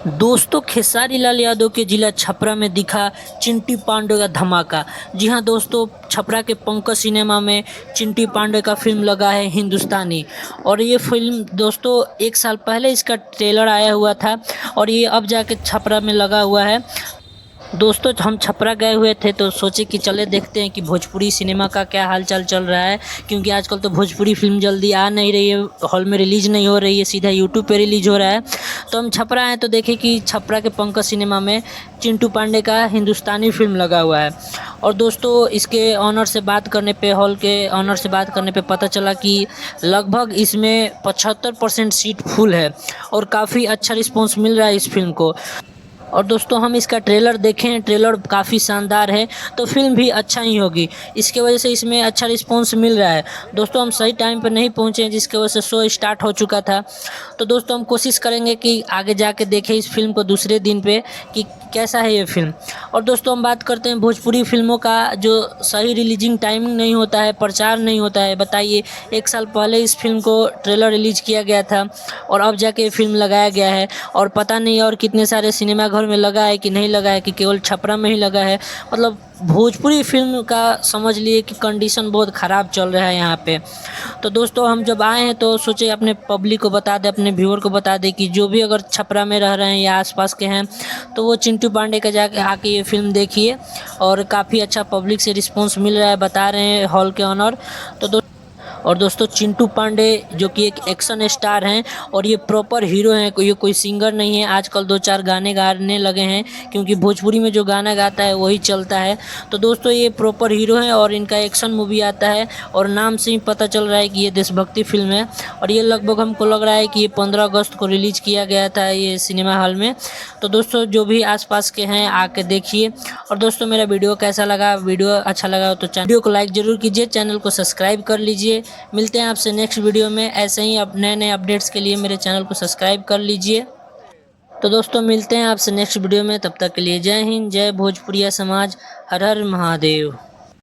दोस्तों, खेसारी लाल यादव के जिला छपरा में दिखा चिंटू पांडे का धमाका। जी हाँ दोस्तों, छपरा के पंकज सिनेमा में चिंटू पांडे का फिल्म लगा है हिंदुस्तानी। और ये फिल्म दोस्तों 1 साल पहले इसका ट्रेलर आया हुआ था और ये अब जाके छपरा में लगा हुआ है। दोस्तों, हम छपरा गए हुए थे तो सोचे कि चले देखते हैं कि भोजपुरी सिनेमा का क्या हालचाल चल रहा है, क्योंकि आजकल तो भोजपुरी फिल्म जल्दी आ नहीं रही है, हॉल में रिलीज़ नहीं हो रही है, सीधा यूट्यूब पे रिलीज़ हो रहा है। तो हम छपरा आए तो देखे कि छपरा के पंकज सिनेमा में चिंटू पांडे का हिंदुस्तानी फिल्म लगा हुआ है। और दोस्तों, इसके ऑनर से बात करने पे, हॉल के ऑनर से बात करने पे पता चला कि लगभग इसमें 75% सीट फुल है और काफ़ी अच्छा रिस्पॉन्स मिल रहा है इस फिल्म को। और दोस्तों, हम इसका ट्रेलर देखें, ट्रेलर काफ़ी शानदार है, तो फिल्म भी अच्छा ही होगी। इसके वजह से इसमें अच्छा रिस्पॉन्स मिल रहा है। दोस्तों, हम सही टाइम पर नहीं पहुंचे हैं, जिसकी वजह से शो स्टार्ट हो चुका था। तो दोस्तों, हम कोशिश करेंगे कि आगे जाके देखें इस फिल्म को दूसरे दिन पे कि कैसा है ये फिल्म। और दोस्तों, हम बात करते हैं भोजपुरी फिल्मों का जो सही रिलीजिंग टाइमिंग नहीं होता है, प्रचार नहीं होता है। बताइए, 1 साल पहले इस फिल्म को ट्रेलर रिलीज़ किया गया था और अब जाके ये फिल्म लगाया गया है, और पता नहीं और कितने सारे सिनेमा घर में लगा है कि नहीं लगा है, कि केवल छपरा में ही लगा है। मतलब भोजपुरी फिल्म का समझ लिए कि कंडीशन बहुत ख़राब चल रहा है यहाँ पे। तो दोस्तों, हम जब आए हैं तो सोचे अपने पब्लिक को बता दें, अपने व्यूअर को बता दें कि जो भी अगर छपरा में रह रहे हैं या आसपास के हैं तो वो चिंटू पांडे का जाके आके ये फिल्म देखिए। और काफ़ी अच्छा पब्लिक से रिस्पॉन्स मिल रहा है, बता रहे हैं हॉल के ऑनर। और दोस्तों, चिंटू पांडे जो कि एक एक्शन स्टार हैं और ये प्रॉपर हीरो हैं, ये कोई सिंगर नहीं है। आजकल 2-4 गाने गाने लगे हैं, क्योंकि भोजपुरी में जो गाना गाता है वही चलता है। तो दोस्तों, ये प्रॉपर हीरो हैं और इनका एक्शन मूवी आता है, और नाम से ही पता चल रहा है कि ये देशभक्ति फिल्म है। और ये लगभग हमको लग रहा है कि ये 15 अगस्त को रिलीज़ किया गया था ये सिनेमा हॉल में। तो दोस्तों, जो भी आसपास के हैं आके देखिए। और दोस्तों, मेरा वीडियो कैसा लगा, वीडियो अच्छा लगा तो वीडियो को लाइक ज़रूर कीजिए, चैनल को सब्सक्राइब कर लीजिए। मिलते हैं आपसे नेक्स्ट वीडियो में। ऐसे ही अब नए नए अपडेट्स के लिए मेरे चैनल को सब्सक्राइब कर लीजिए। तो दोस्तों, मिलते हैं आपसे नेक्स्ट वीडियो में। तब तक के लिए जय हिंद, जय भोजपुरिया समाज, हर हर महादेव।